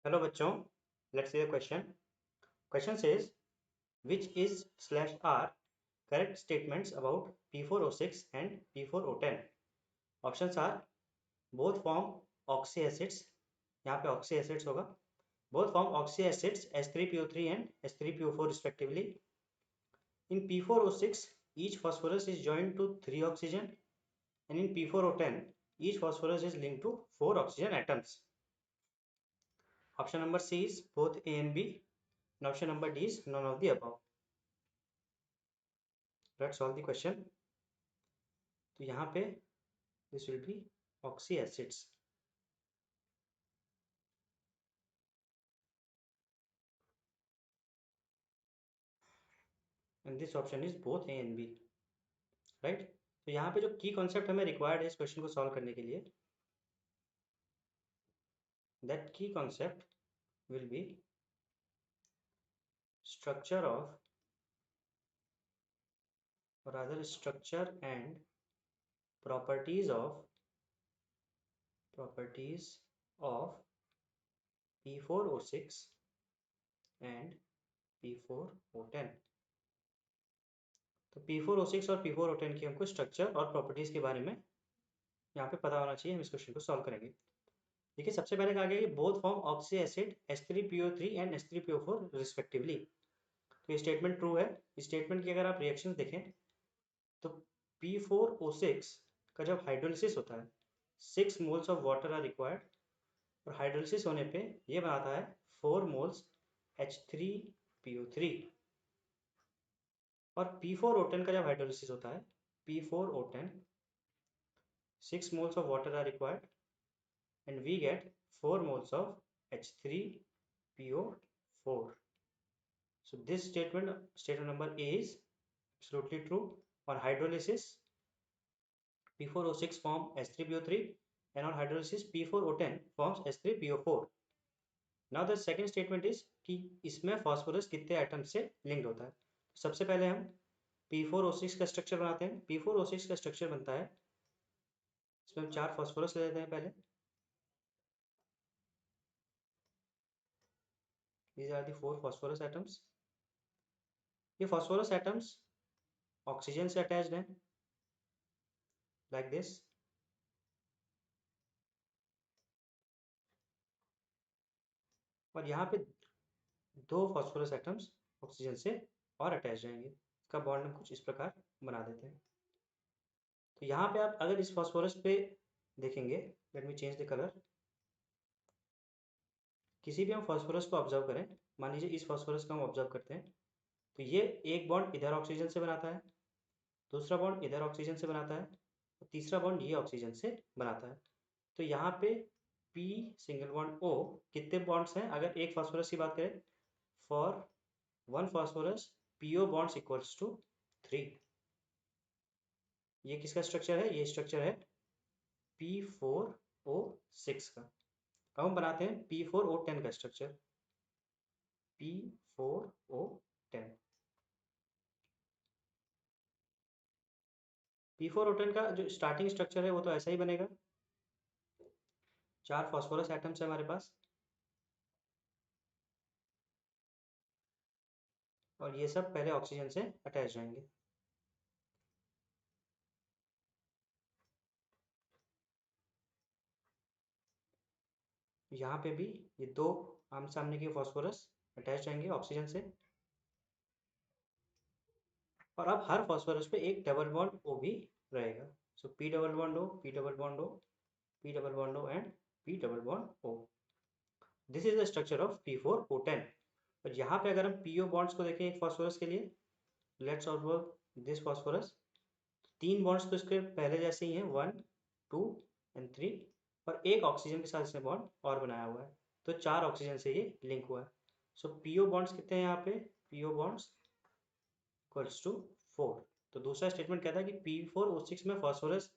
Hello बच्चों, let's see the question. Question says, which is slash R correct statements about P4O6 and P4O10? Options are both form oxy acids, यहाँ पे oxy acids होगा, both form oxy acids H3PO3 and H3PO4 respectively. In P4O6, each phosphorus is joined to 3 oxygen, and in P4O10, each phosphorus is linked to 4 oxygen atoms. Option number C is both A and B, and option number D is none of the above. Let's solve the question. तो यहाँ पे this will be oxy acids. And this option is both A and B. Right? तो यहाँ पे जो की concept हमें required है इस क्वेश्चन को सॉल्व करने के लिए, that key concept will be structure of, or rather structure and properties of P4O6 and P4O10. तो P4O6 और P4O10 की हमको स्ट्रक्चर और प्रॉपर्टीज के बारे में यहाँ पे पता होना चाहिए। हम इस क्वेश्चन को सॉल्व करेंगे। देखिए, सबसे पहले कहा गया कि both form oxy acid H3PO3 and H3PO4 respectively. तो ये स्टेटमेंट ट्रू है। इस स्टेटमेंट की अगर आप रिएक्शन देखें तो P4O6 का जब हाइड्रोलिसिस होता है 6 moles of water are required, और हाइड्रोलिसिस होने पे ये बनाता है 4 मोल्स H3PO3। और P4O10 का जब हाइड्रोलिसिस होता है P4O10 6 moles of water are required and we get 4 moles of H3PO4. So this statement number A is absolutely true. On hydrolysis P4O6 form H3PO3 and on hydrolysis P4O10 forms H3PO4. Now the second statement is कि इसमें phosphorus कितने atom से linked होता है। सबसे पहले हम P4O6 का स्ट्रक्चर बनाते हैं। P4O6 का स्ट्रक्चर बनता है, इसमें हम 4 फॉस्फोरस ले लेते हैं पहले। These are the 4 phosphorus atoms. ये phosphorus atoms ऑक्सीजन से अटैच्ड हैं like this. और यहाँ पे 2 phosphorus atoms ऑक्सीजन से और अटैच रहेंगे। इसका बॉन्ड हम कुछ इस प्रकार बना देते हैं। तो यहाँ पे आप अगर इस फॉस्फोरस पे देखेंगे, let me change the colour. किसी भी हम फॉस्फोरस को ऑब्जर्व करें, मान लीजिए इस फॉस्फोरस को हम ऑब्जर्व करते हैं, तो ये एक बॉन्ड इधर ऑक्सीजन से बनाता है, दूसरा बॉन्ड इधर ऑक्सीजन से बनाता है, और तीसरा बॉन्ड ये ऑक्सीजन से बनाता है। तो यहाँ पे P सिंगल बॉन्ड O कितने बॉन्ड्स हैं? अगर एक फॉस्फोरस की बात करें, for 1 phosphorus PO bonds equals to 3। ये किसका स्ट्रक्चर है? ये स्ट्रक्चर है P4O6 का। अब हम बनाते हैं P4O10 का स्ट्रक्चर। P4O10 P4O10 का जो स्टार्टिंग स्ट्रक्चर है वो तो ऐसा ही बनेगा। 4 फॉस्फोरस एटम्स है हमारे पास, और ये सब पहले ऑक्सीजन से अटैच रहेंगे। यहाँ पे भी ये 2 आमने सामने के फॉस्फोरस अटैच रहेंगे ऑक्सीजन से, और अब हर फॉस्फोरस पे एक डबल बॉन्ड O भी रहेगा। सो P double bond O, P double bond O, P double bond O and P double bond O। This is the structure of P4O10। और यहाँ पे अगर हम PO बॉन्ड्स को देखें एक फॉस्फोरस के लिए, let's observe this phosphorus. 3 bonds तो इसके पहले जैसे ही हैं, 1 2 एंड 3, और एक ऑक्सीजन के साथ इसने बॉन्ड और बनाया हुआ है, तो 4 ऑक्सीजन से ये लिंक हुआ है। सो PO बॉन्ड्स कितने हैं यहाँ पे? PO bonds equals to 4। तो दूसरा स्टेटमेंट कहता है कि P4O6 में फॉस्फोरस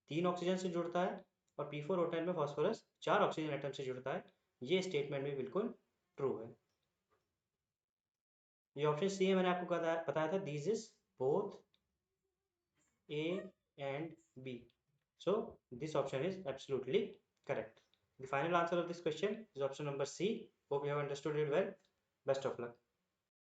3 ऑक्सीजन से जुड़ता है और P4O10 में फॉस्फोरस 4 ऑक्सीजन एटम से जुड़ता है। ये स्टेटमेंट भी बिल्कुल ट्रू है। ये ऑप्शन सी है, मैंने आपको बताया था, this is both A and B. So this option is absolutely correct. The final answer of this question is option number C. Hope you have understood it well. Best of luck.